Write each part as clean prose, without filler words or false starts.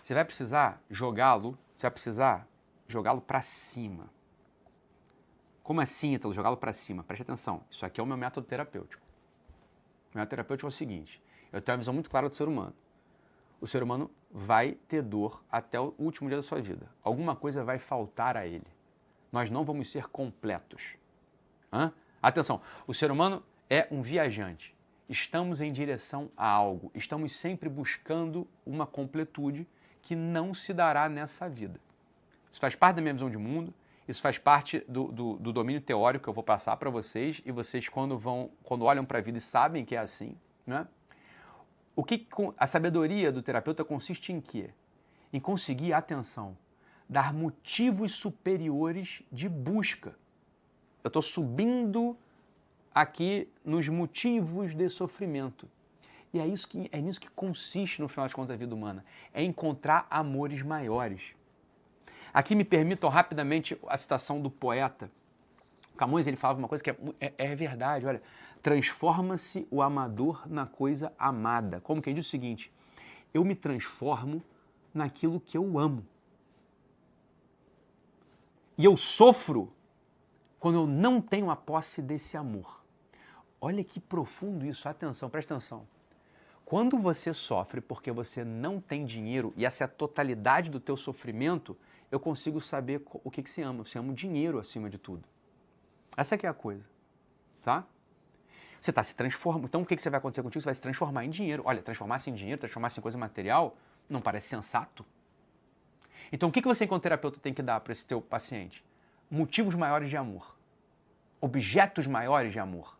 Você vai precisar jogá-lo para cima. Como assim, Ítalo, jogá-lo para cima? Preste atenção, isso aqui é o meu método terapêutico. O método terapêutico é o seguinte, eu tenho uma visão muito clara do ser humano. O ser humano vai ter dor até o último dia da sua vida. Alguma coisa vai faltar a ele. Nós não vamos ser completos. Atenção, o ser humano é um viajante. Estamos em direção a algo. Estamos sempre buscando uma completude que não se dará nessa vida. Isso faz parte da minha visão de mundo, isso faz parte do domínio teórico que eu vou passar para vocês, e vocês quando olham para a vida e sabem que é assim, né? A sabedoria do terapeuta consiste em quê? Em conseguir, atenção, dar motivos superiores de busca. Eu estou subindo aqui nos motivos de sofrimento. E é nisso que consiste, no final das contas, a vida humana. É encontrar amores maiores. Aqui me permitam rapidamente a citação do poeta. Camões, ele falava uma coisa que é verdade, olha. Transforma-se o amador na coisa amada. Como quem diz o seguinte, eu me transformo naquilo que eu amo. E eu sofro quando eu não tenho a posse desse amor. Olha que profundo isso, atenção, presta atenção. Quando você sofre porque você não tem dinheiro, e essa é a totalidade do teu sofrimento, eu consigo saber o que você ama. Você ama o dinheiro acima de tudo. Essa que é a coisa, tá? Você está se transformando. Então, o que você vai acontecer contigo? Você vai se transformar em dinheiro. Olha, transformar-se em dinheiro, transformar-se em coisa material, não parece sensato. Então, o que você, enquanto terapeuta, tem que dar para esse teu paciente? Motivos maiores de amor. Objetos maiores de amor.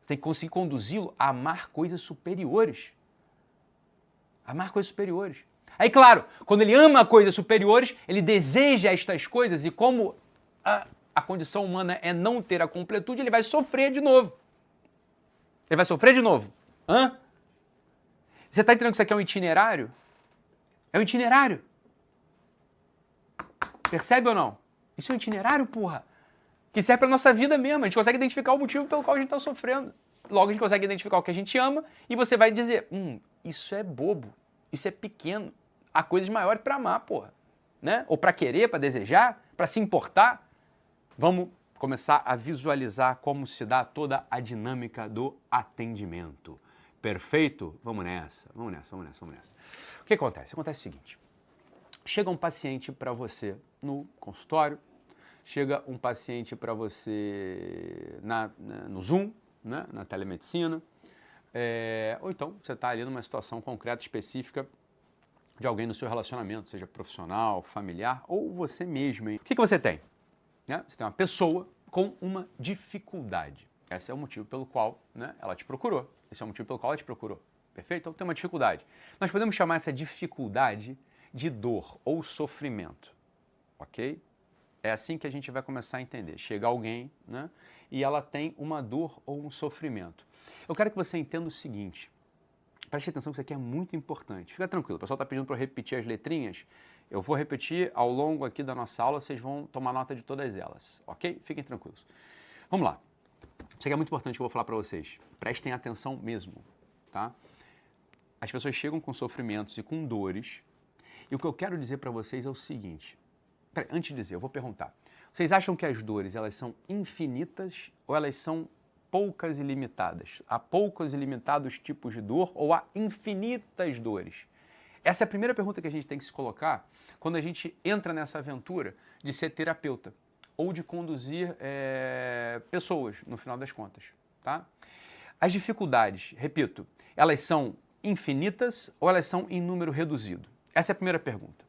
Você tem que conseguir conduzi-lo a amar coisas superiores. Amar coisas superiores. Aí, claro, quando ele ama coisas superiores, ele deseja estas coisas, e como a condição humana é não ter a completude, ele vai sofrer de novo. Ele vai sofrer de novo. Você está entendendo que isso aqui é um itinerário? É um itinerário. Percebe ou não? Isso é um itinerário, porra. Que serve para a nossa vida mesmo. A gente consegue identificar o motivo pelo qual a gente está sofrendo. Logo a gente consegue identificar o que a gente ama e você vai dizer, isso é bobo, isso é pequeno. Há coisas maiores para amar, porra. Né? Ou para querer, para desejar, para se importar. Vamos começar a visualizar como se dá toda a dinâmica do atendimento. Perfeito? Vamos nessa. O que acontece? Acontece o seguinte. Chega um paciente para você no consultório, chega um paciente para você no Zoom, né? Na telemedicina, ou então você está ali numa situação concreta, específica, de alguém no seu relacionamento, seja profissional, familiar ou você mesmo. Hein? O que você tem? Você tem uma pessoa com uma dificuldade. Esse é o motivo pelo qual ela te procurou. Esse é o motivo pelo qual ela te procurou. Perfeito? Então tem uma dificuldade. Nós podemos chamar essa dificuldade de dor ou sofrimento. Ok? É assim que a gente vai começar a entender. Chega alguém, e ela tem uma dor ou um sofrimento. Eu quero que você entenda o seguinte. Preste atenção que isso aqui é muito importante. Fica tranquilo, o pessoal está pedindo para eu repetir as letrinhas. Eu vou repetir ao longo aqui da nossa aula, vocês vão tomar nota de todas elas, ok? Fiquem tranquilos. Vamos lá. Isso aqui é muito importante que eu vou falar para vocês. Prestem atenção mesmo, tá? As pessoas chegam com sofrimentos e com dores, e o que eu quero dizer para vocês é o seguinte. Antes de dizer, eu vou perguntar. Vocês acham que as dores, elas são infinitas ou elas são poucas e limitadas? Há poucos e limitados tipos de dor ou há infinitas dores? Essa é a primeira pergunta que a gente tem que se colocar quando a gente entra nessa aventura de ser terapeuta ou de conduzir pessoas, no final das contas, tá? As dificuldades, repito, elas são infinitas ou elas são em número reduzido? Essa é a primeira pergunta,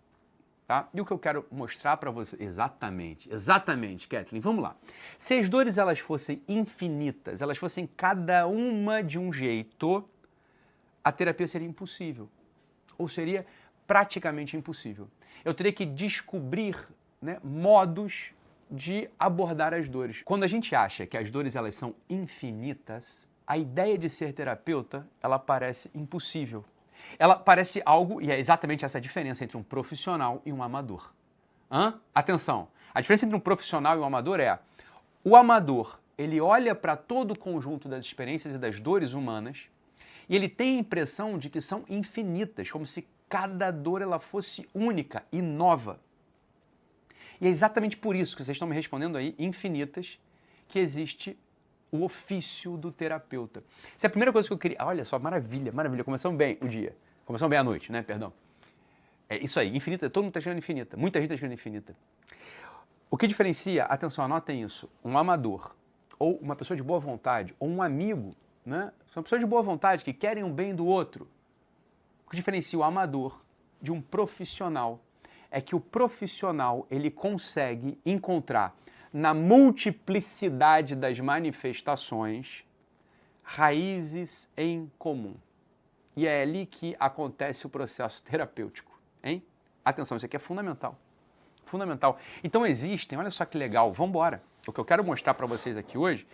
tá? E o que eu quero mostrar para você... Exatamente, Kathleen, vamos lá. Se as dores elas fossem infinitas, elas fossem cada uma de um jeito, a terapia seria impossível. Ou seria praticamente impossível. Eu teria que descobrir modos de abordar as dores. Quando a gente acha que as dores elas são infinitas, a ideia de ser terapeuta, ela parece impossível. Ela parece algo, e é exatamente essa a diferença entre um profissional e um amador. Atenção, a diferença entre um profissional e um amador é, o amador, ele olha para todo o conjunto das experiências e das dores humanas E ele tem a impressão de que são infinitas, como se cada dor ela fosse única e nova. E é exatamente por isso que vocês estão me respondendo aí, infinitas, que existe o ofício do terapeuta. Essa é a primeira coisa que eu queria... Olha só, maravilha, maravilha. Começamos bem o dia. Começamos bem a noite, né? Perdão. É isso aí, infinita. Todo mundo está escrevendo infinita. Muita gente está escrevendo infinita. O que diferencia, atenção, anotem isso, um amador, ou uma pessoa de boa vontade, ou um amigo, né? São pessoas de boa vontade que querem o bem do outro. O que diferencia o amador de um profissional é que o profissional ele consegue encontrar na multiplicidade das manifestações raízes em comum. E é ali que acontece o processo terapêutico, hein? Atenção, isso aqui é fundamental. Fundamental. Então existem, olha só que legal, vamos embora. O que eu quero mostrar para vocês aqui hoje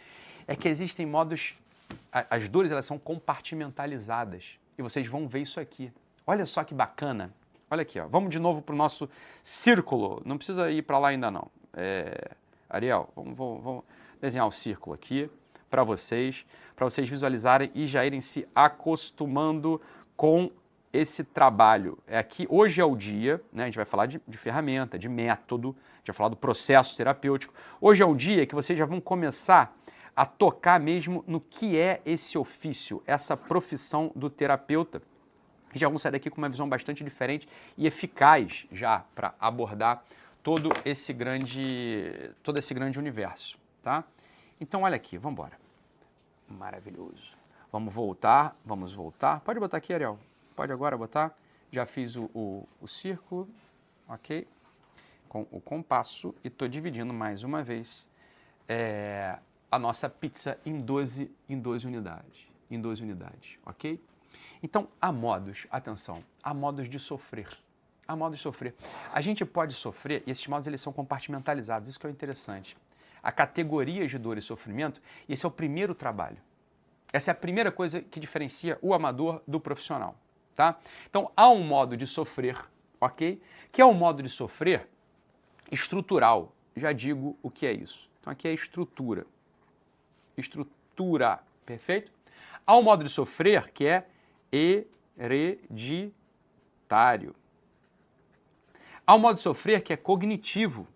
é que existem modos, as dores elas são compartimentalizadas e vocês vão ver isso aqui. Olha só que bacana. Olha aqui, ó. Vamos de novo para o nosso círculo. Não precisa ir para lá ainda não. Ariel, vamos desenhar um círculo aqui para vocês visualizarem e já irem se acostumando com esse trabalho. Aqui, hoje é o dia, né, a gente vai falar de ferramenta, de método, a gente vai falar do processo terapêutico. Hoje é o dia que vocês já vão começar a tocar mesmo no que é esse ofício, essa profissão do terapeuta. E já vão sair daqui com uma visão bastante diferente e eficaz já para abordar todo esse grande universo, tá? Então olha aqui, vamos embora. Maravilhoso. Vamos voltar. Pode botar aqui, Ariel. Pode agora botar. Já fiz o círculo, ok? Com o compasso e estou dividindo mais uma vez a nossa pizza em 12 unidades, ok? Então, há modos, atenção, há modos de sofrer. Há modos de sofrer. A gente pode sofrer, e esses modos eles são compartimentalizados, isso que é interessante. Há categorias de dor e sofrimento, e esse é o primeiro trabalho. Essa é a primeira coisa que diferencia o amador do profissional, tá? Então, há um modo de sofrer, ok? Que é um modo de sofrer estrutural. Já digo o que é isso. Então, aqui é estrutura. Estrutura, perfeito? Há um modo de sofrer que é hereditário. Há um modo de sofrer que é cognitivo.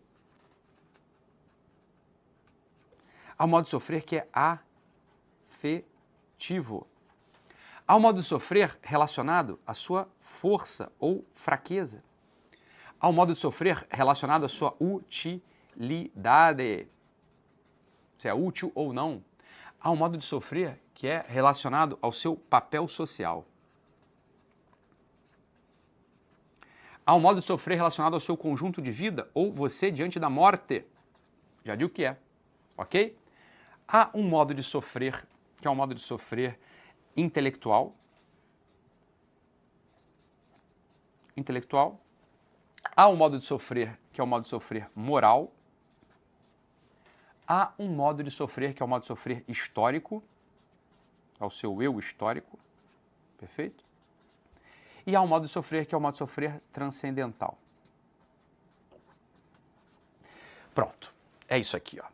Há um modo de sofrer que é afetivo. Há um modo de sofrer relacionado à sua força ou fraqueza. Há um modo de sofrer relacionado à sua utilidade. Se é útil ou não. Há um modo de sofrer que é relacionado ao seu papel social. Há um modo de sofrer relacionado ao seu conjunto de vida ou você diante da morte. Já digo o que é, ok? Há um modo de sofrer, que é um modo de sofrer intelectual. Há um modo de sofrer, que é o modo de sofrer moral. Há um modo de sofrer, que é o modo de sofrer histórico, ao seu eu histórico, perfeito? E há um modo de sofrer, que é o modo de sofrer transcendental. Pronto, é isso aqui, ó.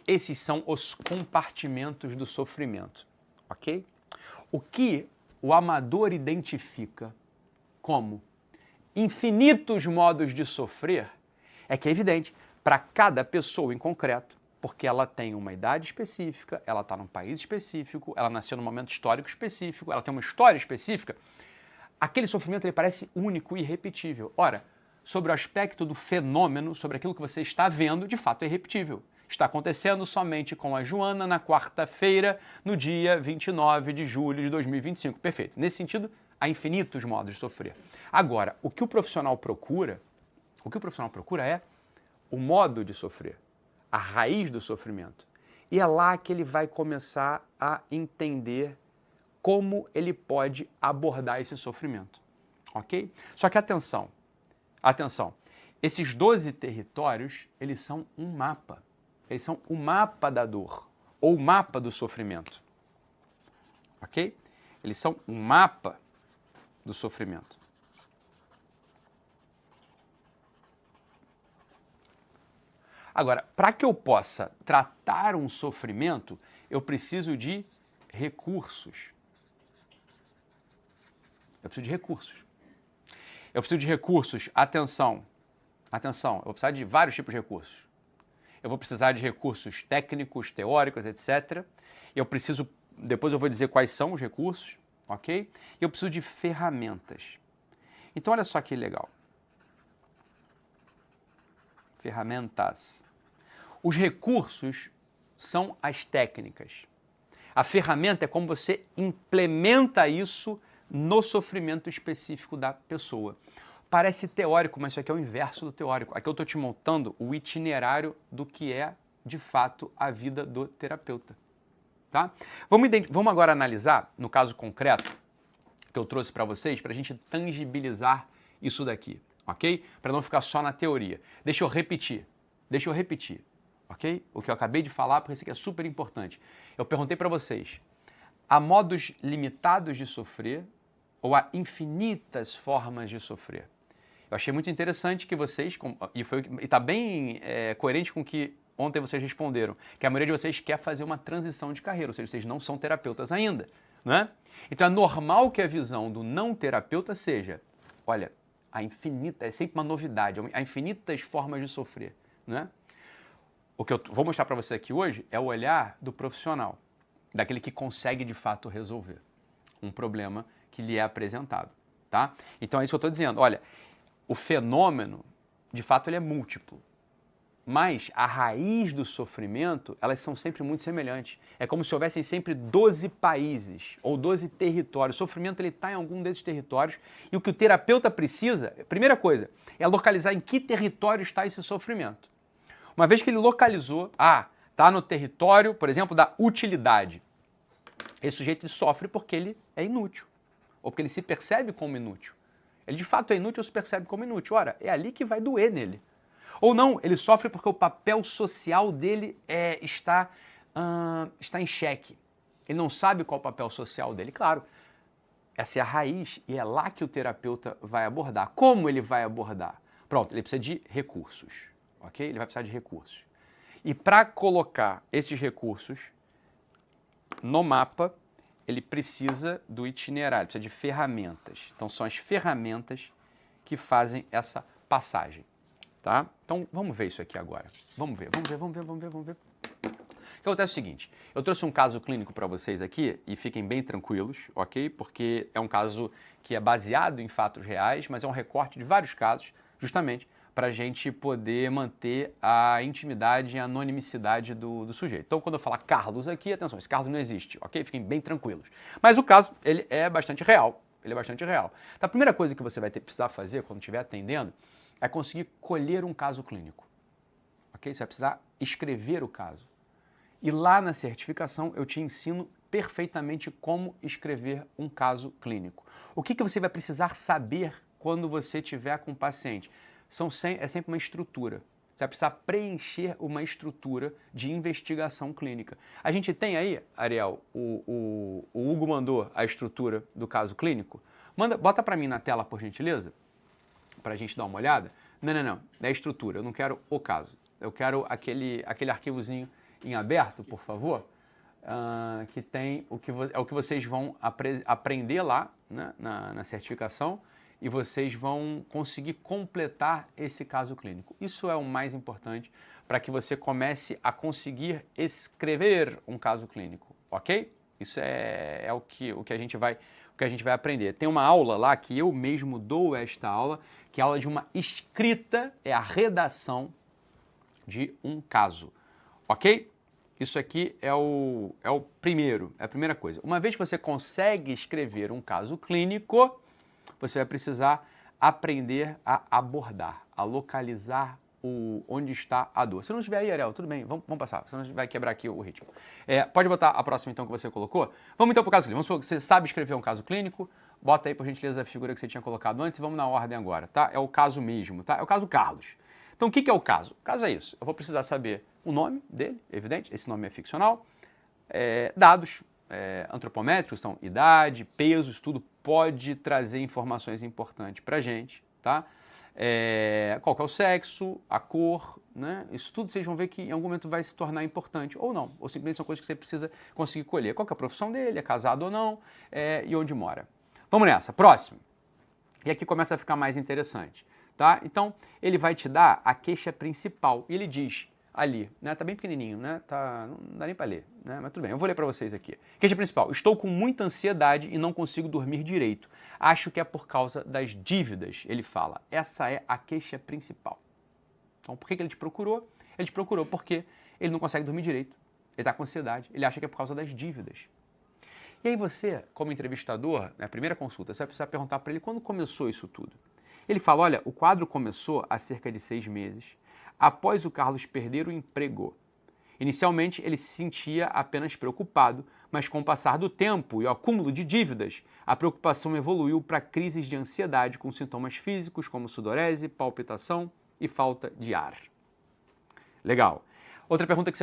Esses são os compartimentos do sofrimento, ok? O que o amador identifica como infinitos modos de sofrer é que é evidente, para cada pessoa em concreto, porque ela tem uma idade específica, ela está num país específico, ela nasceu num momento histórico específico, ela tem uma história específica, aquele sofrimento ele parece único e irrepetível. Ora, sobre o aspecto do fenômeno, sobre aquilo que você está vendo, de fato é irrepetível. Está acontecendo somente com a Joana na quarta-feira, no dia 29 de julho de 2025. Perfeito. Nesse sentido, há infinitos modos de sofrer. Agora, o que o profissional procura é o modo de sofrer, a raiz do sofrimento. E é lá que ele vai começar a entender como ele pode abordar esse sofrimento, ok? Só que atenção, esses 12 territórios, eles são um mapa. Eles são o mapa da dor, ou o mapa do sofrimento, ok? Eles são um mapa do sofrimento. Agora, para que eu possa tratar um sofrimento, eu preciso de recursos. Eu preciso de recursos. Eu preciso de recursos, atenção, eu vou precisar de vários tipos de recursos. Eu vou precisar de recursos técnicos, teóricos, etc. Eu preciso, depois eu vou dizer quais são os recursos, ok? E eu preciso de ferramentas. Então, olha só que legal. Ferramentas. Os recursos são as técnicas. A ferramenta é como você implementa isso no sofrimento específico da pessoa. Parece teórico, mas isso aqui é o inverso do teórico. Aqui eu estou te montando o itinerário do que é, de fato, a vida do terapeuta. Tá? Vamos agora analisar, no caso concreto que eu trouxe para vocês, para a gente tangibilizar isso daqui, ok? Para não ficar só na teoria. Deixa eu repetir, ok? O que eu acabei de falar, porque isso aqui é super importante. Eu perguntei para vocês, há modos limitados de sofrer ou há infinitas formas de sofrer? Eu achei muito interessante que vocês, e está bem coerente com o que ontem vocês responderam, que a maioria de vocês quer fazer uma transição de carreira, ou seja, vocês não são terapeutas ainda, né? Então é normal que a visão do não terapeuta seja, olha, é sempre uma novidade, há infinitas formas de sofrer, né? O que eu vou mostrar para você aqui hoje é o olhar do profissional, daquele que consegue de fato resolver um problema que lhe é apresentado, tá? Então é isso que eu estou dizendo, olha, o fenômeno, de fato, ele é múltiplo. Mas a raiz do sofrimento, elas são sempre muito semelhantes. É como se houvessem sempre 12 países ou 12 territórios. O sofrimento está em algum desses territórios e o que o terapeuta precisa, primeira coisa, é localizar em que território está esse sofrimento. Uma vez que ele localizou, está no território, por exemplo, da utilidade. Esse sujeito ele sofre porque ele é inútil ou porque ele se percebe como inútil. Ele de fato é inútil ou se percebe como inútil. Ora, é ali que vai doer nele. Ou não, ele sofre porque o papel social dele está em xeque. Ele não sabe qual é o papel social dele. Claro, essa é a raiz e é lá que o terapeuta vai abordar. Como ele vai abordar? Pronto, ele precisa de recursos, ok? Ele vai precisar de recursos. E para colocar esses recursos no mapa, ele precisa do itinerário, precisa de ferramentas. Então, são as ferramentas que fazem essa passagem, tá? Então, vamos ver isso aqui agora. Vamos ver. O que acontece é o seguinte, eu trouxe um caso clínico para vocês aqui e fiquem bem tranquilos, ok? Porque é um caso que é baseado em fatos reais, mas é um recorte de vários casos, justamente para a gente poder manter a intimidade e a anonimicidade do sujeito. Então, quando eu falar Carlos aqui, atenção, esse Carlos não existe, ok? Fiquem bem tranquilos. Mas o caso, ele é bastante real. Então, a primeira coisa que você vai precisar fazer quando estiver atendendo é conseguir colher um caso clínico, ok? Você vai precisar escrever o caso. E lá na certificação eu te ensino perfeitamente como escrever um caso clínico. O que você vai precisar saber quando você estiver com o paciente? É sempre uma estrutura. Você vai precisar preencher uma estrutura de investigação clínica. A gente tem aí, Ariel, o Hugo mandou a estrutura do caso clínico. Bota para mim na tela, por gentileza, para a gente dar uma olhada. Não, é a estrutura, eu não quero o caso. Eu quero aquele arquivozinho em aberto, por favor, que tem o que vocês vão aprender lá, né, na certificação, e vocês vão conseguir completar esse caso clínico. Isso é o mais importante para que você comece a conseguir escrever um caso clínico, ok? Isso é o que a gente vai aprender. Tem uma aula lá que eu mesmo dou esta aula, que é a aula de uma escrita, é a redação de um caso, ok? Isso aqui é a primeira coisa. Uma vez que você consegue escrever um caso clínico, você vai precisar aprender a abordar, a localizar onde está a dor. Se não estiver aí, Ariel, tudo bem, vamos passar, senão a gente vai quebrar aqui o ritmo. Pode botar a próxima então que você colocou. Vamos então para o caso clínico. Vamos supor que você sabe escrever um caso clínico, bota aí por gentileza a figura que você tinha colocado antes e vamos na ordem agora, tá? É o caso mesmo, tá? É o caso Carlos. Então o que é o caso? O caso é isso, eu vou precisar saber o nome dele, evidente, esse nome é ficcional, dados antropométricos, então idade, peso, isso tudo pode trazer informações importantes para a gente, tá? Qual que é o sexo, a cor, né? Isso tudo vocês vão ver que em algum momento vai se tornar importante, ou não, ou simplesmente são coisas que você precisa conseguir colher. Qual que é a profissão dele, é casado ou não, e onde mora. Vamos nessa, próximo. E aqui começa a ficar mais interessante, tá? Então, ele vai te dar a queixa principal. E ele diz ali, né? Tá bem pequenininho, né? Não dá nem para ler, né? Mas tudo bem, eu vou ler para vocês aqui. Queixa principal. Estou com muita ansiedade e não consigo dormir direito. Acho que é por causa das dívidas, ele fala. Essa é a queixa principal. Então, por que ele te procurou? Ele te procurou porque ele não consegue dormir direito. Ele está com ansiedade. Ele acha que é por causa das dívidas. E aí você, como entrevistador, na primeira consulta, você vai precisar perguntar para ele quando começou isso tudo. Ele fala, olha, o quadro começou há cerca de 6 meses, após o Carlos perder o emprego. Inicialmente, ele se sentia apenas preocupado, mas com o passar do tempo e o acúmulo de dívidas, a preocupação evoluiu para crises de ansiedade com sintomas físicos como sudorese, palpitação e falta de ar. Legal. Outra pergunta que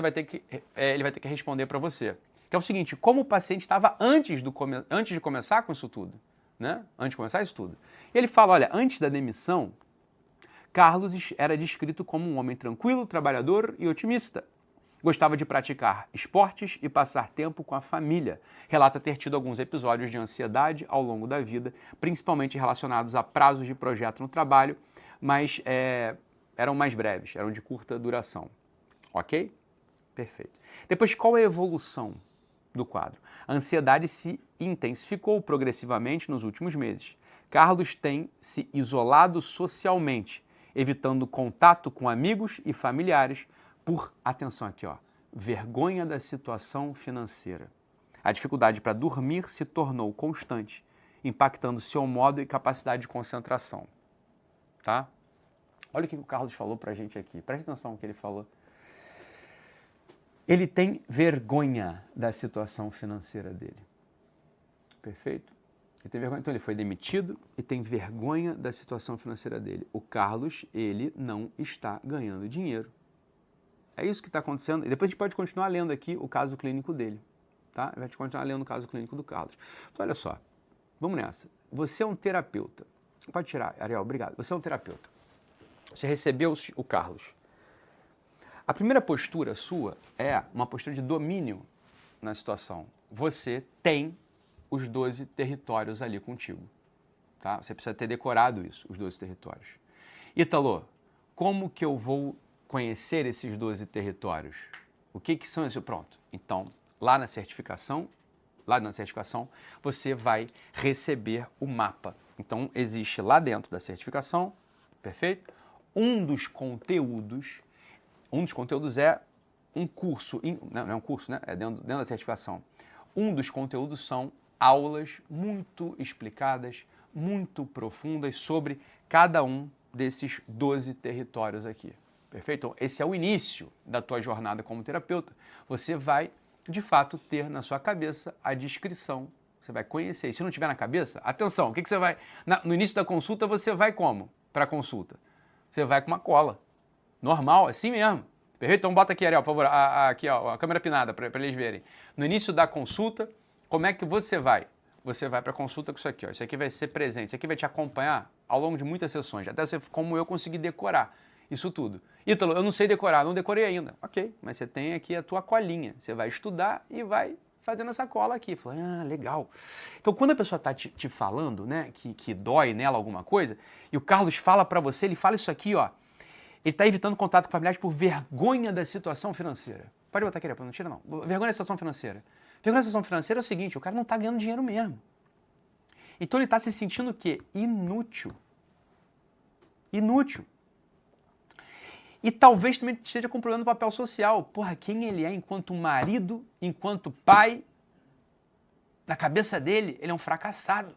ele vai ter que responder para você, que é o seguinte, como o paciente estava antes de começar com isso tudo? Né? Antes de começar isso tudo. E ele fala, olha, antes da demissão, Carlos era descrito como um homem tranquilo, trabalhador e otimista. Gostava de praticar esportes e passar tempo com a família. Relata ter tido alguns episódios de ansiedade ao longo da vida, principalmente relacionados a prazos de projeto no trabalho, mas eram mais breves, eram de curta duração. Ok? Perfeito. Depois, qual é a evolução do quadro? A ansiedade se intensificou progressivamente nos últimos meses. Carlos tem se isolado socialmente, evitando contato com amigos e familiares por, atenção aqui, ó, vergonha da situação financeira. A dificuldade para dormir se tornou constante, impactando seu modo e capacidade de concentração. Tá? Olha o que o Carlos falou pra gente aqui. Preste atenção no que ele falou. Ele tem vergonha da situação financeira dele. Perfeito? Ele tem vergonha. Então ele foi demitido e tem vergonha da situação financeira dele. O Carlos, ele não está ganhando dinheiro. É isso que está acontecendo. E depois a gente pode continuar lendo aqui o caso clínico dele. Tá? Vai continuar lendo o caso clínico do Carlos. Então olha só, vamos nessa. Você é um terapeuta. Pode tirar, Ariel, obrigado. Você é um terapeuta. Você recebeu o Carlos. A primeira postura sua é uma postura de domínio na situação. Você tem os 12 territórios ali contigo. Tá? Você precisa ter decorado isso, os 12 territórios. Ítalo, como que eu vou conhecer esses 12 territórios? O que são esses? Pronto. Então, lá na certificação, você vai receber o mapa. Então, existe lá dentro da certificação, perfeito? Um dos conteúdos é um curso, não é um curso, né? É dentro da certificação. Um dos conteúdos são aulas muito explicadas, muito profundas sobre cada um desses 12 territórios aqui. Perfeito? Então, esse é o início da tua jornada como terapeuta. Você vai, de fato, ter na sua cabeça a descrição. Você vai conhecer. E se não tiver na cabeça, atenção, o que você vai... No início da consulta, você vai como para a consulta? Você vai com uma cola. Normal, assim mesmo. Perfeito? Então bota aqui, Ariel, por favor, aqui, ó, a câmera pinada para eles verem. No início da consulta, como é que você vai? Você vai para a consulta com isso aqui, ó. Isso aqui vai ser presente, isso aqui vai te acompanhar ao longo de muitas sessões, até você, como eu, conseguir decorar isso tudo. Ítalo, eu não sei decorar, não decorei ainda. Ok, mas você tem aqui a tua colinha. Você vai estudar e vai fazendo essa cola aqui. Fala, legal. Então, quando a pessoa está te falando, né, que dói nela alguma coisa, e o Carlos fala para você, ele fala isso aqui, ó. Ele está evitando contato com familiares por vergonha da situação financeira. Pode botar aqui, não tira não. Vergonha da situação financeira. Vergonha da situação financeira é o seguinte, o cara não está ganhando dinheiro mesmo. Então ele está se sentindo o quê? Inútil. Inútil. E talvez também esteja com problema no papel social. Porra, quem ele é enquanto marido, enquanto pai, na cabeça dele, ele é um fracassado.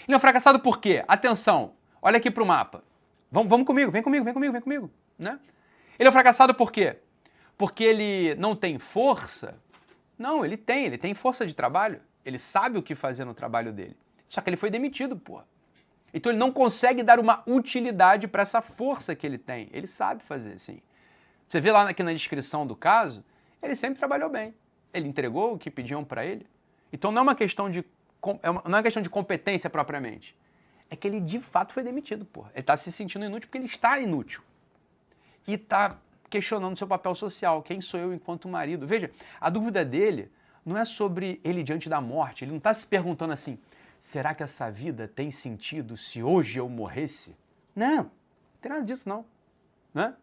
Ele é um fracassado por quê? Atenção, olha aqui para o mapa. Vamos comigo, vem comigo, né? Ele é um fracassado por quê? Porque ele não tem força? Não, ele tem força de trabalho. Ele sabe o que fazer no trabalho dele. Só que ele foi demitido, porra. Então ele não consegue dar uma utilidade para essa força que ele tem. Ele sabe fazer, sim. Você vê lá aqui na descrição do caso, ele sempre trabalhou bem. Ele entregou o que pediam para ele. Então não é uma questão de competência propriamente. É que ele de fato foi demitido, porra. Ele está se sentindo inútil porque ele está inútil. E está questionando seu papel social. Quem sou eu enquanto marido? Veja, a dúvida dele não é sobre ele diante da morte. Ele não está se perguntando assim, será que essa vida tem sentido se hoje eu morresse? Não tem nada disso não. Né?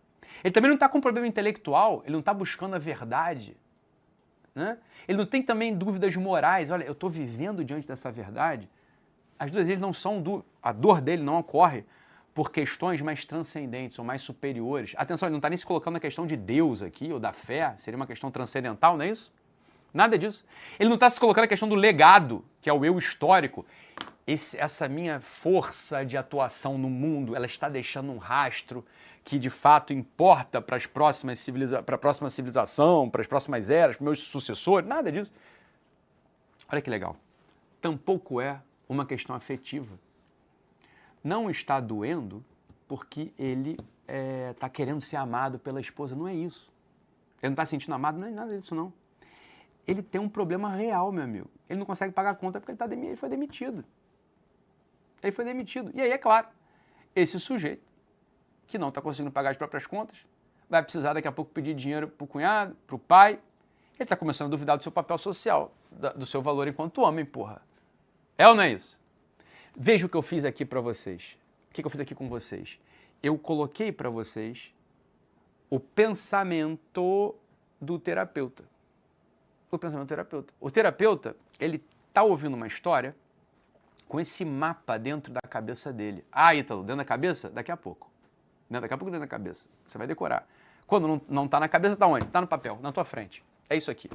Ele também não está com um problema intelectual, ele não está buscando a verdade. Né? Ele não tem também dúvidas morais. Olha, eu estou vivendo diante dessa verdade. As dúvidas dele não são a dor dele não ocorre por questões mais transcendentes ou mais superiores. Atenção, ele não está nem se colocando na questão de Deus aqui, ou da fé, seria uma questão transcendental, não é isso? Nada disso. Ele não está se colocando na questão do legado, que é o eu histórico. Essa minha força de atuação no mundo, ela está deixando um rastro que de fato importa para a próxima civilização, para as próximas eras, para meus sucessores, nada disso. Olha que legal. Tampouco é uma questão afetiva. Não está doendo porque ele está querendo ser amado pela esposa, não é isso. Ele não está se sentindo amado, não é nada disso não. Ele tem um problema real, meu amigo. Ele não consegue pagar a conta porque ele foi demitido. Ele foi demitido. E aí, é claro, esse sujeito que não está conseguindo pagar as próprias contas vai precisar daqui a pouco pedir dinheiro para o cunhado, para o pai. Ele está começando a duvidar do seu papel social, do seu valor enquanto homem, porra. É ou não é isso? Veja o que eu fiz aqui para vocês. O que eu fiz aqui com vocês? Eu coloquei para vocês o pensamento do terapeuta. O pensamento do terapeuta. O terapeuta, ele está ouvindo uma história com esse mapa dentro da cabeça dele. Ah, Ítalo, dentro da cabeça? Daqui a pouco. Daqui a pouco dentro da cabeça. Você vai decorar. Quando não está na cabeça, está onde? Está no papel, na tua frente. É isso aqui.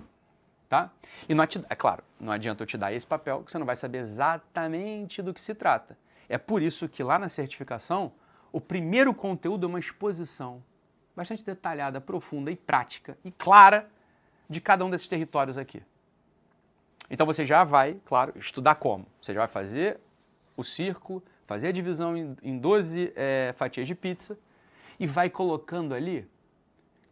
Tá? E não, é claro, não adianta eu te dar esse papel que você não vai saber exatamente do que se trata. É por isso que lá na certificação, o primeiro conteúdo é uma exposição bastante detalhada, profunda e prática e clara de cada um desses territórios aqui. Então você já vai, claro, estudar como? Você já vai fazer o círculo, fazer a divisão em 12 fatias de pizza e vai colocando ali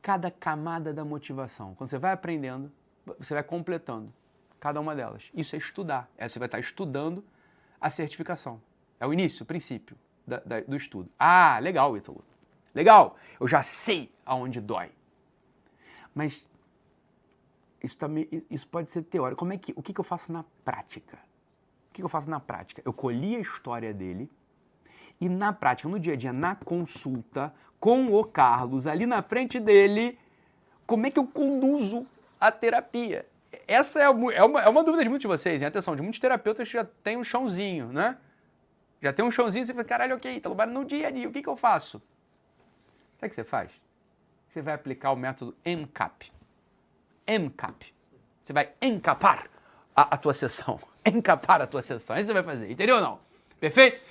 cada camada da motivação. Quando você vai aprendendo, você vai completando cada uma delas. Isso é estudar. Você vai estar estudando a certificação. É o início, o princípio do estudo. Ah, legal, Ítalo. Legal, eu já sei aonde dói. Mas isso pode ser teórico. O que eu faço na prática? O que eu faço na prática? Eu colhi a história dele e na prática, no dia a dia, na consulta com o Carlos, ali na frente dele, como é que eu conduzo a terapia? Essa é uma dúvida de muitos de vocês, hein? Atenção, de muitos terapeutas já tem um chãozinho, né? Já tem um chãozinho e você fala, caralho, ok, Ítalo, mas no dia a dia, o que eu faço? Sabe o que você faz? Você vai aplicar o método ENCAP. ENCAP. Você vai encapar a tua sessão. Encapar a tua sessão. Isso você vai fazer, entendeu ou não? Perfeito?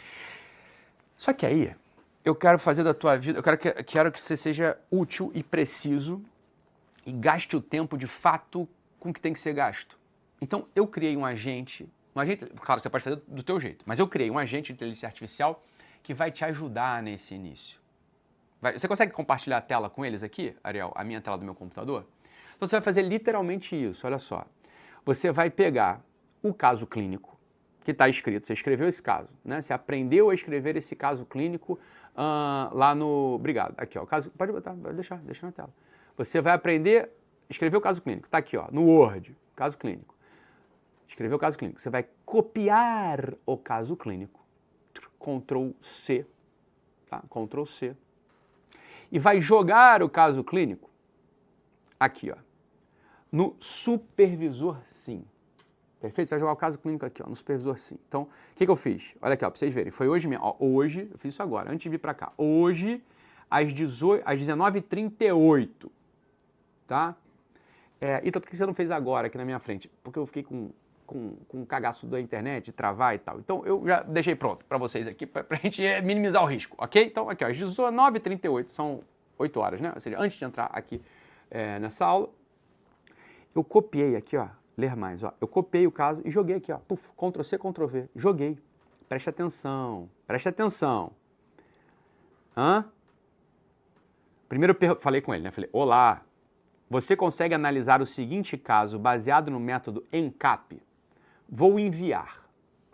Só que aí, eu quero fazer da tua vida, quero que você seja útil e preciso e gaste o tempo de fato com o que tem que ser gasto. Então, eu criei um agente, claro, você pode fazer do teu jeito, mas eu criei um agente de inteligência artificial que vai te ajudar nesse início. Você consegue compartilhar a tela com eles aqui, Ariel? A minha tela do meu computador? Então, você vai fazer literalmente isso, olha só. Você vai pegar o caso clínico que está escrito, você escreveu esse caso, né? Você aprendeu a escrever esse caso clínico lá no... Obrigado. Aqui, ó, o caso... Pode botar, deixa na tela. Você vai aprender a escrever o caso clínico. Está aqui, ó, no Word, caso clínico. Escreveu o caso clínico. Você vai copiar o caso clínico. Ctrl C, tá? Ctrl C. E vai jogar o caso clínico aqui, ó, no supervisor sim. Perfeito? Você vai jogar o caso clínico aqui, ó, no supervisor sim. Então, o que eu fiz? Olha aqui, ó, para vocês verem. Foi hoje mesmo. Ó, hoje, eu fiz isso agora, antes de vir para cá. Hoje, às 19h38, tá? Então, por que você não fez agora aqui na minha frente? Porque eu fiquei com um cagaço da internet, travar e tal. Então, eu já deixei pronto para vocês aqui, para a gente minimizar o risco, ok? Então, aqui, ó, às 19h38, são 8 horas, né? Ou seja, antes de entrar aqui nessa aula, eu copiei aqui, ó, ler mais, ó. Eu copiei o caso e joguei aqui, ó, puf, Ctrl C, Ctrl V, joguei. Preste atenção, preste atenção. Primeiro eu falei com ele, né? Falei, olá, você consegue analisar o seguinte caso baseado no método ENCAP? Vou enviar.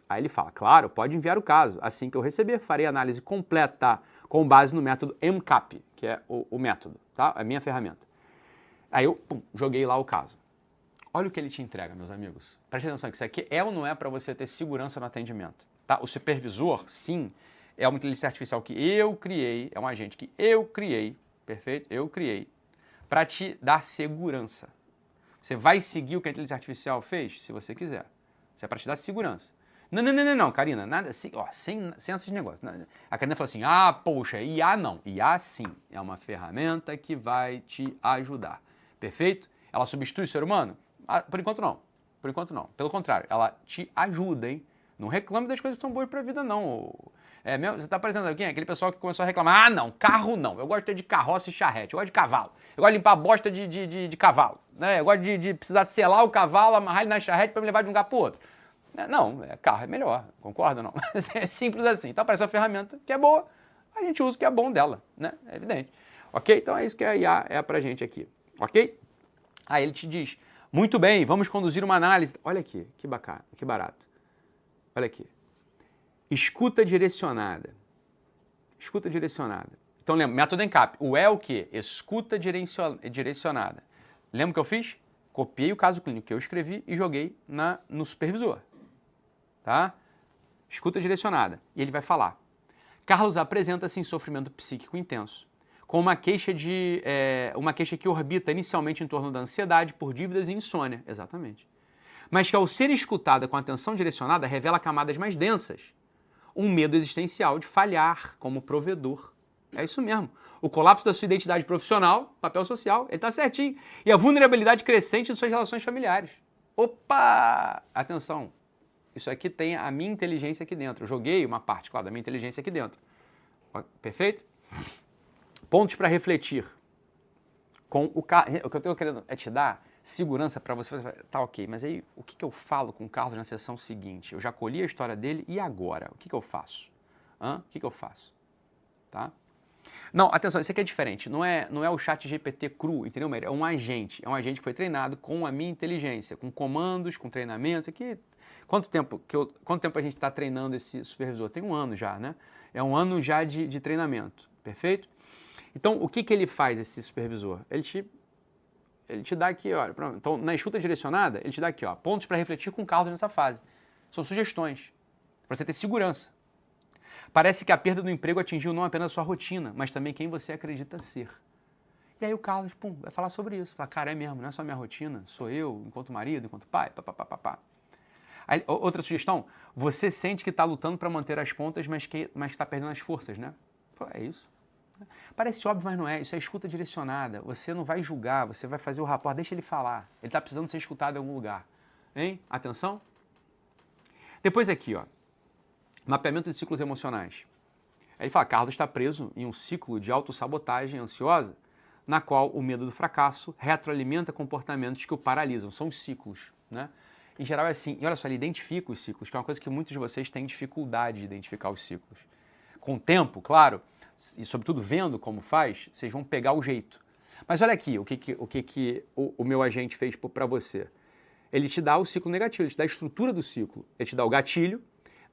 Aí ele fala, claro, pode enviar o caso. Assim que eu receber, farei análise completa com base no método ENCAP, que é o método, tá? A minha ferramenta. Aí eu joguei lá o caso. Olha o que ele te entrega, meus amigos. Preste atenção que isso aqui é ou não é para você ter segurança no atendimento. Tá? O supervisor, sim, é uma inteligência artificial que eu criei, é um agente que eu criei, perfeito? Eu criei, para te dar segurança. Você vai seguir o que a inteligência artificial fez? Se você quiser. Isso é para te dar segurança. Não, Karina, nada assim, ó, sem esses negócios. A Karina falou assim, poxa, IA não. IA sim, é uma ferramenta que vai te ajudar. Perfeito? Ela substitui o ser humano? Por enquanto não. Por enquanto não. Pelo contrário, ela te ajuda, hein? Não reclame das coisas que são boas pra vida, não. Você está parecendo aqui, aquele pessoal que começou a reclamar, não, carro não, eu gosto de ter de carroça e charrete, eu gosto de cavalo, eu gosto de limpar a bosta de cavalo, né? Eu gosto de precisar selar o cavalo, amarrar ele na charrete para me levar de um lugar para o outro. Não, carro é melhor, concorda ou não? É simples assim. Então aparece uma ferramenta que é boa, a gente usa o que é bom dela, né? É evidente. Ok? Então é isso que a IA é pra gente aqui, ok? Aí ele te diz, muito bem, vamos conduzir uma análise. Olha aqui, que bacana, que barato. Olha aqui. Escuta direcionada. Escuta direcionada. Então lembra, método ENCAP. O é o quê? Escuta direcionada. Lembra o que eu fiz? Copiei o caso clínico que eu escrevi e joguei no supervisor. Tá? Escuta direcionada. E ele vai falar. Carlos apresenta-se em sofrimento psíquico intenso, com uma queixa que orbita inicialmente em torno da ansiedade por dívidas e insônia. Exatamente. Mas que ao ser escutada com atenção direcionada revela camadas mais densas. Um medo existencial de falhar como provedor. É isso mesmo. O colapso da sua identidade profissional, papel social, ele está certinho. E a vulnerabilidade crescente de suas relações familiares. Opa! Atenção. Isso aqui tem a minha inteligência aqui dentro. Eu joguei uma parte, claro, da minha inteligência aqui dentro. Perfeito? Pontos para refletir. O que eu estou querendo é te dar segurança para você. Tá ok, mas aí o que eu falo com o Carlos na sessão seguinte? Eu já colhi a história dele e agora? O que eu faço? O que eu faço? Tá? Não, atenção, isso aqui é diferente. Não é o chat GPT cru, entendeu? É um agente. É um agente que foi treinado com a minha inteligência, com comandos, com treinamento. Aqui, quanto tempo a gente está treinando esse supervisor? Tem um ano já, né? É um ano já de treinamento, perfeito? Então, o que ele faz, esse supervisor? Ele te dá aqui, olha, então na escuta direcionada, ele te dá aqui, ó, pontos para refletir com o Carlos nessa fase. São sugestões, para você ter segurança. Parece que a perda do emprego atingiu não apenas a sua rotina, mas também quem você acredita ser. E aí o Carlos, vai falar sobre isso. Fala, cara, é mesmo, não é só minha rotina, sou eu, enquanto marido, enquanto pai, papapá. Aí, outra sugestão, você sente que está lutando para manter as pontas, mas que está perdendo as forças, né? Fala, é isso. Parece óbvio, mas não é. Isso é escuta direcionada. Você não vai julgar, você vai fazer o rapport, deixa ele falar. Ele está precisando ser escutado em algum lugar. Hein? Atenção? Depois aqui, ó. Mapeamento de ciclos emocionais. Aí ele fala, Carlos está preso em um ciclo de autossabotagem ansiosa, na qual o medo do fracasso retroalimenta comportamentos que o paralisam. São os ciclos, né? Em geral é assim. E olha só, ele identifica os ciclos, que é uma coisa que muitos de vocês têm dificuldade de identificar os ciclos. Com o tempo, claro, e sobretudo vendo como faz, vocês vão pegar o jeito. Mas olha aqui o que o meu agente fez para você. Ele te dá o ciclo negativo, ele te dá a estrutura do ciclo, ele te dá o gatilho,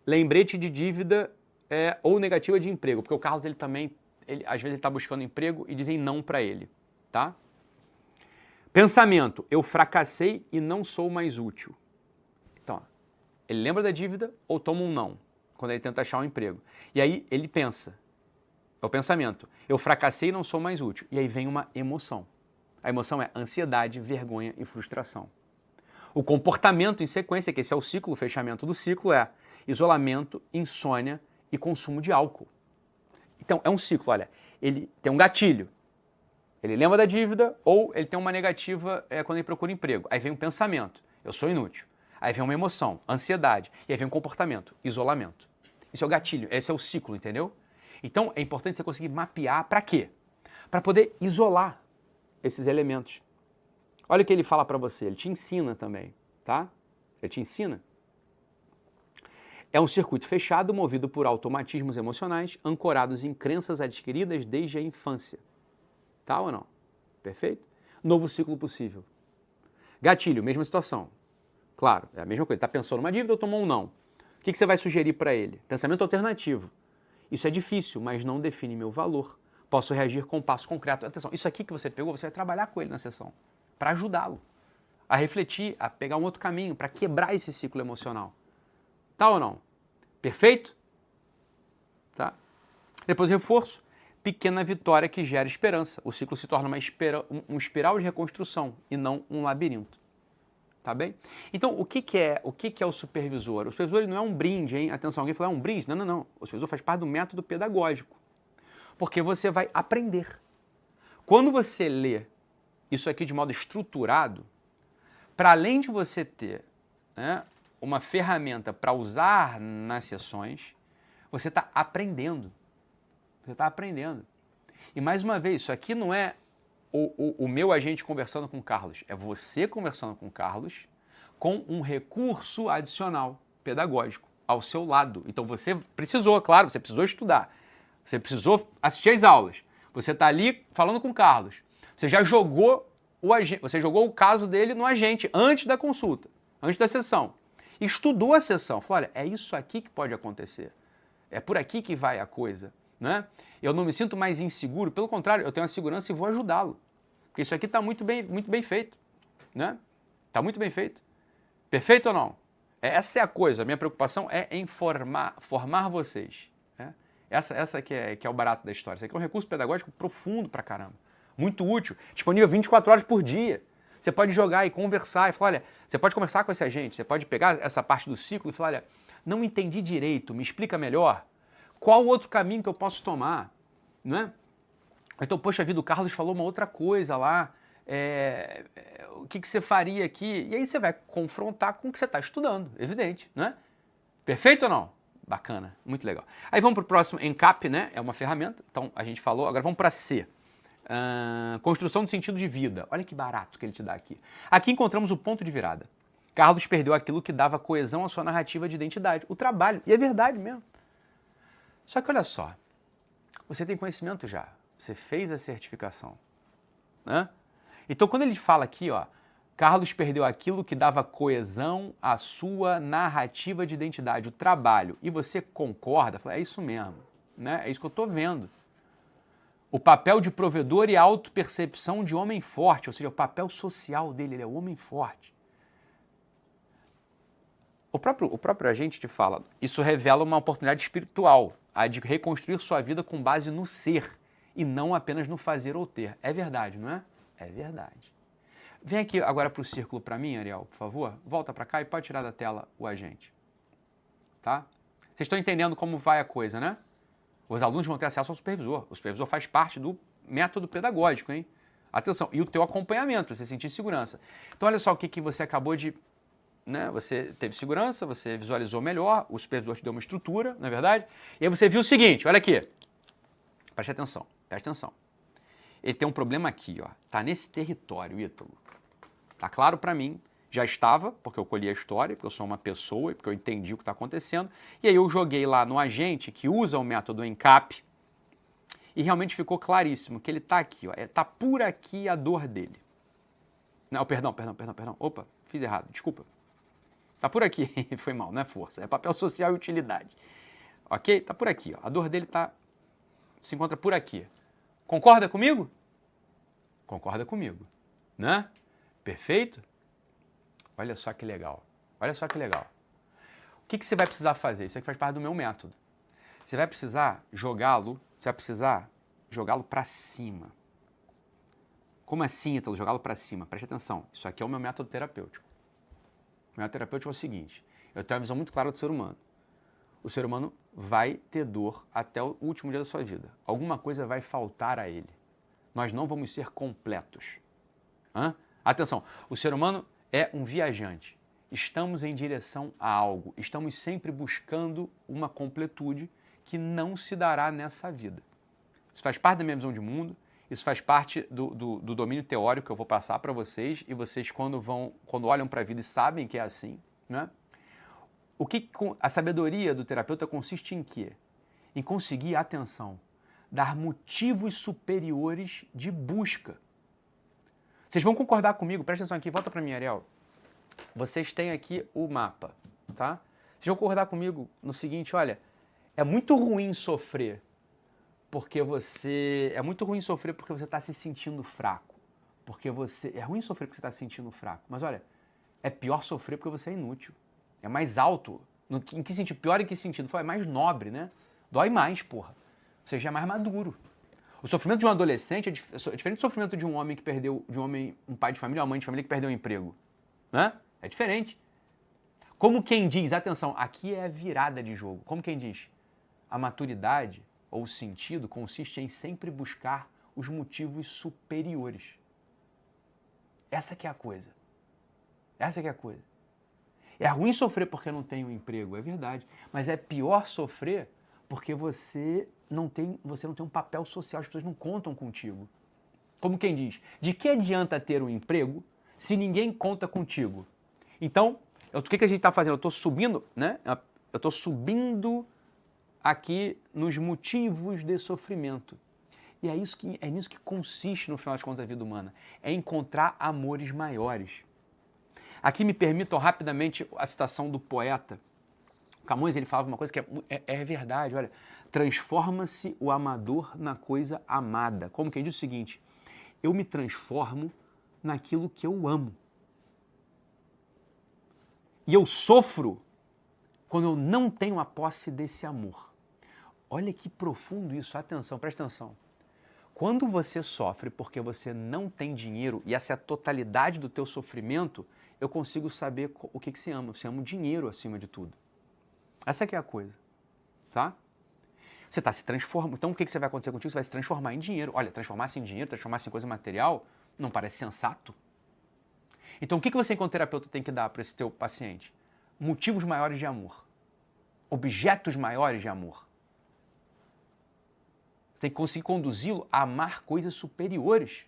lembrete de dívida ou negativa de emprego, porque o Carlos ele também, às vezes ele está buscando emprego e dizem não para ele, tá? Pensamento, eu fracassei e não sou mais útil. Então, ó, ele lembra da dívida ou toma um não, quando ele tenta achar um emprego. E aí ele pensa, é o pensamento, eu fracassei e não sou mais útil. E aí vem uma emoção. A emoção é ansiedade, vergonha e frustração. O comportamento em sequência, que esse é o ciclo, o fechamento do ciclo, é isolamento, insônia e consumo de álcool. Então, é um ciclo, olha, ele tem um gatilho, ele lembra da dívida ou ele tem uma negativa quando ele procura emprego. Aí vem um pensamento, eu sou inútil. Aí vem uma emoção, ansiedade. E aí vem um comportamento, isolamento. Isso é o gatilho, esse é o ciclo, entendeu? Então, é importante você conseguir mapear para quê? Para poder isolar esses elementos. Olha o que ele fala para você, ele te ensina também, tá? Ele te ensina. É um circuito fechado movido por automatismos emocionais ancorados em crenças adquiridas desde a infância. Tá ou não? Perfeito? Novo ciclo possível. Gatilho, mesma situação. Claro, é a mesma coisa. Está pensando numa dívida ou tomou um não? O que você vai sugerir para ele? Pensamento alternativo. Isso é difícil, mas não define meu valor. Posso reagir com um passo concreto. Atenção, isso aqui que você pegou, você vai trabalhar com ele na sessão, para ajudá-lo. a refletir, a pegar um outro caminho para quebrar esse ciclo emocional. Tá ou não? Perfeito? Tá? Depois reforço. Pequena vitória que gera esperança. O ciclo se torna um espiral de reconstrução e não um labirinto. Tá bem? Então, o que é o supervisor? O supervisor ele não é um brinde, hein? Atenção, alguém falou, é um brinde? Não, não, não. O supervisor faz parte do método pedagógico. Porque você vai aprender. Quando você lê isso aqui de modo estruturado, para além de você ter, né, uma ferramenta para usar nas sessões, você está aprendendo. Você está aprendendo. E mais uma vez, isso aqui não é o meu agente conversando com o Carlos. É você conversando com o Carlos com um recurso adicional pedagógico ao seu lado. Então você precisou, claro, você precisou estudar. Você precisou assistir às aulas. Você está ali falando com o Carlos. Você já jogou você jogou o caso dele no agente antes da consulta, antes da sessão. Estudou a sessão. Falou, olha, é isso aqui que pode acontecer. É por aqui que vai a coisa. Né? Eu não me sinto mais inseguro, pelo contrário, eu tenho a segurança e vou ajudá-lo. Porque isso aqui está muito bem feito. Né? Está muito bem feito. Perfeito ou não? Essa é a coisa, a minha preocupação é em formar vocês. Né? Essa que é o barato da história. Isso aqui é um recurso pedagógico profundo pra caramba. Muito útil, disponível 24 horas por dia. Você pode jogar e conversar e falar, olha, você pode conversar com esse agente, você pode pegar essa parte do ciclo e falar, olha, não entendi direito, me explica melhor. Qual outro caminho que eu posso tomar? Né? Então, poxa vida, o Carlos falou uma outra coisa lá, o que você faria aqui? E aí você vai confrontar com o que você está estudando, evidente, né? Perfeito ou não? Bacana, muito legal. Aí vamos para o próximo, ENCAP, né? É uma ferramenta, então a gente falou, agora vamos para C. Construção do sentido de vida. Olha que barato que ele te dá aqui. Aqui encontramos o ponto de virada. Carlos perdeu aquilo que dava coesão à sua narrativa de identidade, o trabalho. E é verdade mesmo. Só que olha só, você tem conhecimento já, você fez a certificação. Né? Então quando ele fala aqui, ó, Carlos perdeu aquilo que dava coesão à sua narrativa de identidade, o trabalho, e você concorda, fala, é isso mesmo, né? É isso que eu estou vendo. O papel de provedor e a autopercepção de homem forte, ou seja, o papel social dele, ele é o homem forte. O próprio agente te fala, isso revela uma oportunidade espiritual, a de reconstruir sua vida com base no ser, e não apenas no fazer ou ter. É verdade, não é? É verdade. Vem aqui agora para o círculo para mim, Ariel, por favor. Volta para cá e pode tirar da tela o agente. Tá? Vocês estão entendendo como vai a coisa, né? Os alunos vão ter acesso ao supervisor. O supervisor faz parte do método pedagógico, hein? Atenção, e o teu acompanhamento, para você sentir segurança. Então, olha só o que você acabou de... Né? Você teve segurança, você visualizou melhor, o supervisor te deu uma estrutura, não é verdade? E aí você viu o seguinte, olha aqui. Preste atenção, preste atenção. Ele tem um problema aqui, ó. Tá nesse território, Ítalo. Tá claro para mim? Já estava, porque eu colhi a história, porque eu sou uma pessoa e porque eu entendi o que está acontecendo. E aí eu joguei lá no agente que usa o método ENCAP e realmente ficou claríssimo que ele está aqui, ó. Tá por aqui a dor dele. Não, perdão. Opa, fiz errado, desculpa. Tá por aqui, foi mal, não é força, é papel social e utilidade. Ok? Tá por aqui, ó. A dor dele se encontra por aqui. Concorda comigo? Concorda comigo, né? Perfeito? Olha só que legal. Olha só que legal. O que você vai precisar fazer? Isso aqui faz parte do meu método. Você vai precisar jogá-lo para cima. Como assim, Ítalo? Jogá-lo para cima? Preste atenção. Isso aqui é o meu método terapêutico. O método terapêutico é o seguinte. Eu tenho uma visão muito clara do ser humano. O ser humano vai ter dor até o último dia da sua vida. Alguma coisa vai faltar a ele. Nós não vamos ser completos. Atenção, o ser humano é um viajante. Estamos em direção a algo. Estamos sempre buscando uma completude que não se dará nessa vida. Isso faz parte da minha visão de mundo, isso faz parte do domínio teórico que eu vou passar para vocês, e vocês quando olham para a vida e sabem que é assim, né? A sabedoria do terapeuta consiste em quê? Em conseguir, atenção, dar motivos superiores de busca. Vocês vão concordar comigo, presta atenção aqui, volta para mim, Ariel. Vocês têm aqui o mapa, tá? Vocês vão concordar comigo no seguinte, olha, é muito ruim sofrer porque você está se sentindo fraco. porque você... É ruim sofrer porque você está se sentindo fraco, mas olha, é pior sofrer porque você é inútil. É mais alto. Em que sentido? Pior em que sentido? É mais nobre, né? Dói mais, porra. Você já é mais maduro. O sofrimento de um adolescente é diferente do sofrimento de um homem que perdeu... De um homem, um pai de família, uma mãe de família que perdeu o emprego. Né? É diferente. Como quem diz, atenção, aqui é a virada de jogo. Como quem diz, a maturidade ou o sentido consiste em sempre buscar os motivos superiores. Essa que é a coisa. Essa que é a coisa. É ruim sofrer porque não tem um emprego, é verdade. Mas é pior sofrer porque você não tem um papel social, as pessoas não contam contigo. Como quem diz, de que adianta ter um emprego se ninguém conta contigo? Então, o que a gente está fazendo? Eu estou subindo, né? Eu estou subindo aqui nos motivos de sofrimento. E é nisso que consiste, no final das contas, a vida humana. É encontrar amores maiores. Aqui me permitam rapidamente a citação do poeta. Camões, ele falava uma coisa que é verdade, olha. Transforma-se o amador na coisa amada. Como quem diz o seguinte, eu me transformo naquilo que eu amo. E eu sofro quando eu não tenho a posse desse amor. Olha que profundo isso, atenção, presta atenção. Quando você sofre porque você não tem dinheiro, e essa é a totalidade do teu sofrimento, eu consigo saber o que você ama. Você ama o dinheiro acima de tudo. Essa que é a coisa, tá? Você está se transformando. Então o que você vai acontecer contigo? Você vai se transformar em dinheiro. Olha, transformar-se em dinheiro, transformar-se em coisa material, não parece sensato. Então o que você, enquanto terapeuta, tem que dar para esse teu paciente? Motivos maiores de amor. Objetos maiores de amor. Você tem que conseguir conduzi-lo a amar coisas superiores.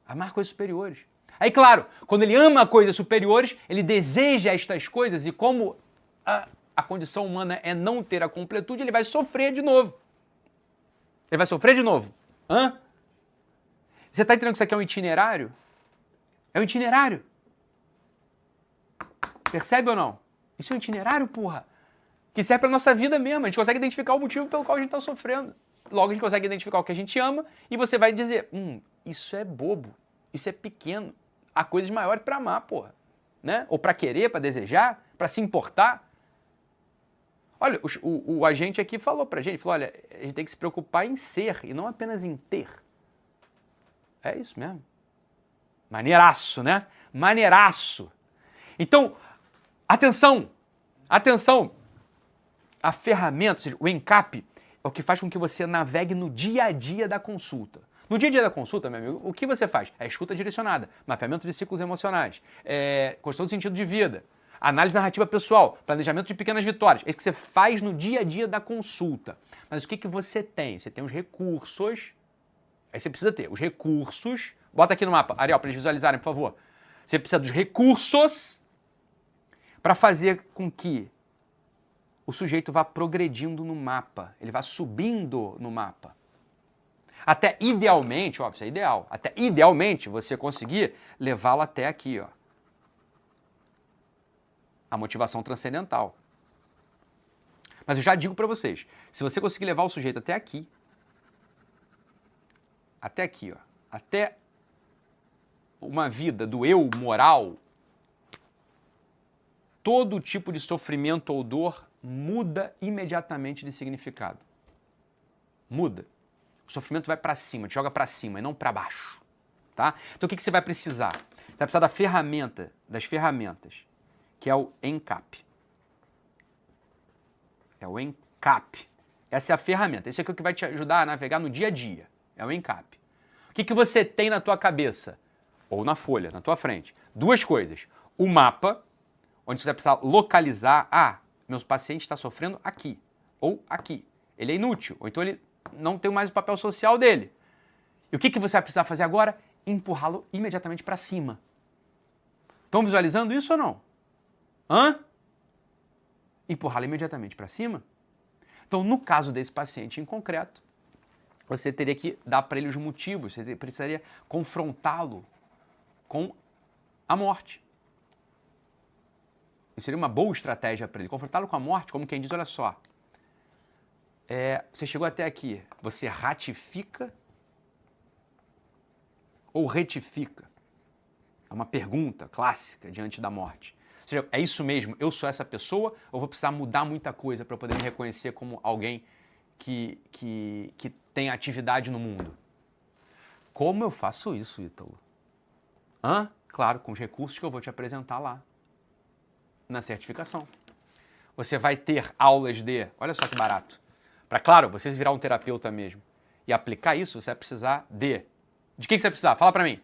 Amar coisas superiores. Aí, claro, quando ele ama coisas superiores, ele deseja estas coisas e como a condição humana é não ter a completude, ele vai sofrer de novo. Ele vai sofrer de novo. Hã? Você está entendendo que isso aqui é um itinerário? É um itinerário. Percebe ou não? Isso é um itinerário, porra. Que serve para a nossa vida mesmo. A gente consegue identificar o motivo pelo qual a gente está sofrendo. Logo a gente consegue identificar o que a gente ama e você vai dizer, isso é bobo, isso é pequeno. Há coisas maiores para amar, porra. Né? Ou para querer, para desejar, para se importar. Olha, o agente aqui falou pra gente, falou, olha, a gente tem que se preocupar em ser e não apenas em ter. É isso mesmo. Maneiraço, né? Maneiraço. Então, atenção, atenção. A ferramenta, ou seja, o ENCAP, é o que faz com que você navegue no dia a dia da consulta. No dia a dia da consulta, meu amigo, o que você faz? É escuta direcionada, mapeamento de ciclos emocionais, construção do sentido de vida, análise narrativa pessoal, planejamento de pequenas vitórias. É isso que você faz no dia a dia da consulta. Mas o que você tem? Você tem os recursos, aí você precisa ter os recursos, bota aqui no mapa, Ariel, para eles visualizarem, por favor. Você precisa dos recursos para fazer com que o sujeito vá progredindo no mapa, ele vá subindo no mapa. Até idealmente, óbvio, isso é ideal, até idealmente você conseguir levá-lo até aqui, ó. A motivação transcendental. Mas eu já digo para vocês, se você conseguir levar o sujeito até aqui, ó, até uma vida do eu moral, todo tipo de sofrimento ou dor muda imediatamente de significado. Muda. O sofrimento vai para cima, te joga para cima e não para baixo. Tá? Então o que você vai precisar? Você vai precisar das ferramentas, que é o ENCAP. É o ENCAP. Essa é a ferramenta. Esse aqui é o que vai te ajudar a navegar no dia a dia. É o ENCAP. O que você tem na tua cabeça? Ou na folha, na tua frente? Duas coisas. O mapa, onde você vai precisar localizar, meus pacientes estão sofrendo aqui, ou aqui. Ele é inútil, ou então ele não tem mais o papel social dele. E o que você vai precisar fazer agora? Empurrá-lo imediatamente para cima. Estão visualizando isso ou não? Empurrá-lo imediatamente para cima? Então, no caso desse paciente em concreto, você teria que dar para ele os motivos, você precisaria confrontá-lo com a morte. Isso seria uma boa estratégia para ele. Confrontá-lo com a morte, como quem diz, olha só, você chegou até aqui, você ratifica ou retifica? É uma pergunta clássica diante da morte. Ou seja, é isso mesmo, eu sou essa pessoa ou vou precisar mudar muita coisa para poder me reconhecer como alguém que tem atividade no mundo? Como eu faço isso, Ítalo? Claro, com os recursos que eu vou te apresentar lá na certificação. Você vai ter aulas de, olha só que barato, para, claro, você virar um terapeuta mesmo e aplicar isso, você vai precisar de que você vai precisar? Fala para mim.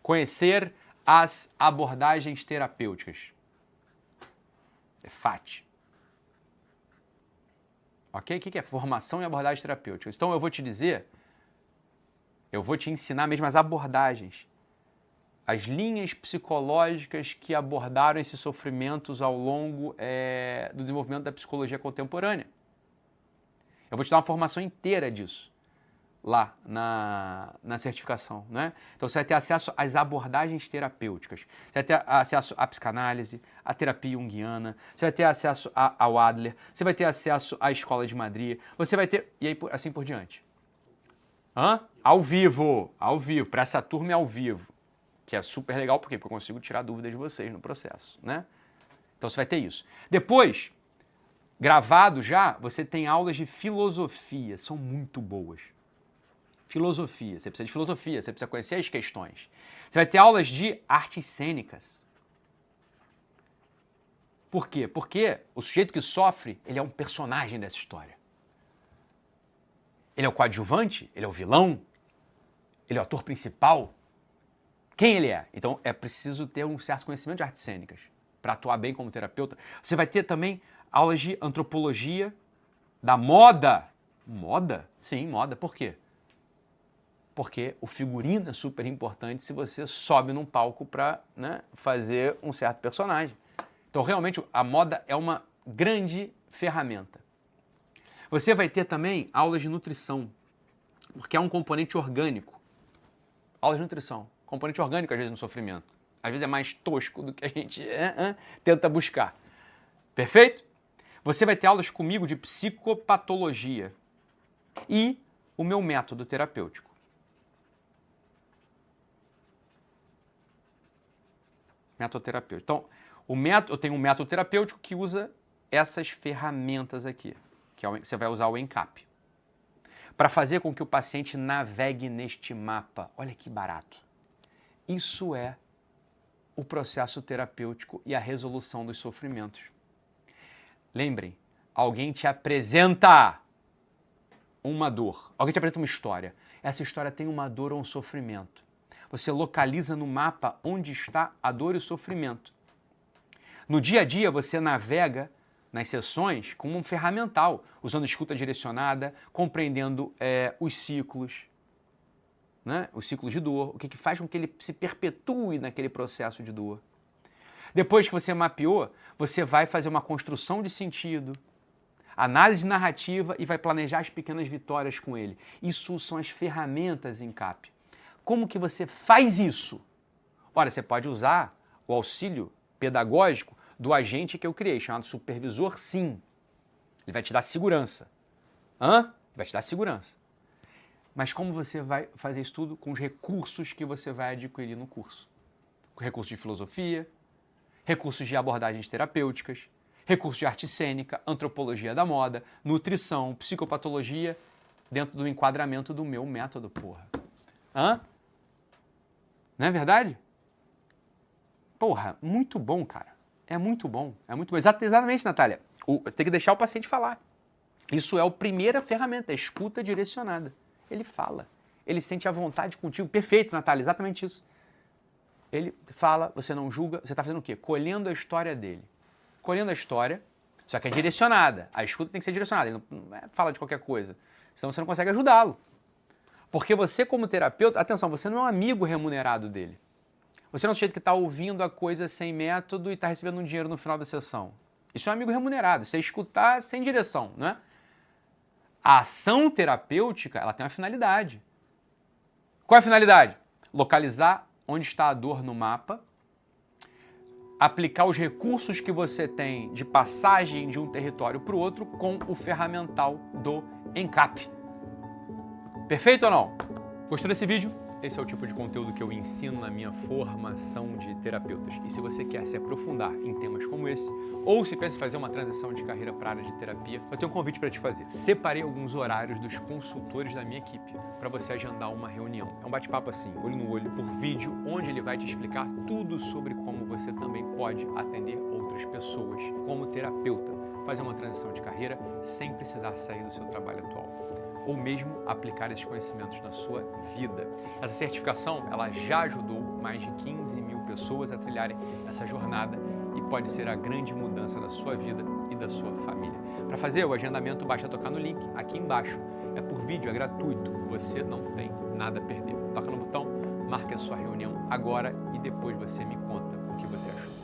Conhecer as abordagens terapêuticas. É FAT. Ok? O que é formação e abordagem terapêutica? Então eu vou te dizer, eu vou te ensinar mesmo as abordagens, as linhas psicológicas que abordaram esses sofrimentos ao longo do desenvolvimento da psicologia contemporânea. Eu vou te dar uma formação inteira disso lá na certificação, né? Então você vai ter acesso às abordagens terapêuticas, você vai ter acesso à psicanálise, à terapia junguiana, você vai ter acesso ao Adler, você vai ter acesso à Escola de Madrid, você vai ter, e aí assim por diante. Ao vivo, para essa turma é ao vivo, que é super legal, porque eu consigo tirar dúvidas de vocês no processo, né? Então você vai ter isso. Depois, gravado já, você tem aulas de filosofia, são muito boas. Filosofia, você precisa de filosofia, você precisa conhecer as questões. Você vai ter aulas de artes cênicas. Por quê? Porque o sujeito que sofre, ele é um personagem dessa história. Ele é o coadjuvante? Ele é o vilão? Ele é o ator principal? Quem ele é? Então é preciso ter um certo conhecimento de artes cênicas para atuar bem como terapeuta. Você vai ter também aulas de antropologia da moda. Moda? Sim, moda. Por quê? Porque o figurino é super importante se você sobe num palco para, né, fazer um certo personagem. Então, realmente, a moda é uma grande ferramenta. Você vai ter também aulas de nutrição, porque é um componente orgânico. Aulas de nutrição. Componente orgânico, às vezes, no sofrimento. Às vezes é mais tosco do que a gente tenta buscar. Perfeito? Você vai ter aulas comigo de psicopatologia e o meu método terapêutico. Método terapêutico. Então, eu tenho um método terapêutico que usa essas ferramentas aqui, que você vai usar o ENCAP, para fazer com que o paciente navegue neste mapa. Olha que barato. Isso é o processo terapêutico e a resolução dos sofrimentos. Lembrem, alguém te apresenta uma dor, alguém te apresenta uma história. Essa história tem uma dor ou um sofrimento. Você localiza no mapa onde está a dor e o sofrimento. No dia a dia, você navega nas sessões como um ferramental, usando escuta direcionada, compreendendo os ciclos, né? Os ciclos de dor, o que faz com que ele se perpetue naquele processo de dor. Depois que você mapeou, você vai fazer uma construção de sentido, análise narrativa e vai planejar as pequenas vitórias com ele. Isso são as ferramentas ENCAP. Como que você faz isso? Ora, você pode usar o auxílio pedagógico do agente que eu criei, chamado supervisor, sim. Ele vai te dar segurança. Vai te dar segurança. Mas como você vai fazer isso tudo com os recursos que você vai adquirir no curso? Com recursos de filosofia, recursos de abordagens terapêuticas, recursos de arte cênica, antropologia da moda, nutrição, psicopatologia, dentro do enquadramento do meu método, porra. Não é verdade? Porra, muito bom, cara. É muito bom. É muito bom. Exatamente, Natália. Você tem que deixar o paciente falar. Isso é a primeira ferramenta, a escuta direcionada. Ele fala. Ele sente a vontade contigo. Perfeito, Natália. Exatamente isso. Ele fala, você não julga. Você está fazendo o quê? Colhendo a história dele. Colhendo a história, só que é direcionada. A escuta tem que ser direcionada. Ele não fala de qualquer coisa. Senão você não consegue ajudá-lo. Porque você, como terapeuta, atenção, você não é um amigo remunerado dele. Você não é um sujeito que está ouvindo a coisa sem método e está recebendo um dinheiro no final da sessão. Isso é um amigo remunerado, isso é escutar sem direção, não é? A ação terapêutica, ela tem uma finalidade. Qual é a finalidade? Localizar onde está a dor no mapa, aplicar os recursos que você tem de passagem de um território para o outro com o ferramental do ENCAP. Perfeito ou não? Gostou desse vídeo? Esse é o tipo de conteúdo que eu ensino na minha formação de terapeutas. E se você quer se aprofundar em temas como esse, ou se pensa em fazer uma transição de carreira para a área de terapia, eu tenho um convite para te fazer. Separei alguns horários dos consultores da minha equipe para você agendar uma reunião. É um bate-papo assim, olho no olho, por vídeo, onde ele vai te explicar tudo sobre como você também pode atender outras pessoas como terapeuta, fazer uma transição de carreira sem precisar sair do seu trabalho atual, ou mesmo aplicar esses conhecimentos na sua vida. Essa certificação, ela já ajudou mais de 15 mil pessoas a trilharem essa jornada e pode ser a grande mudança da sua vida e da sua família. Para fazer o agendamento, basta tocar no link aqui embaixo. É por vídeo, é gratuito, você não tem nada a perder. Toca no botão, marque a sua reunião agora e depois você me conta o que você achou.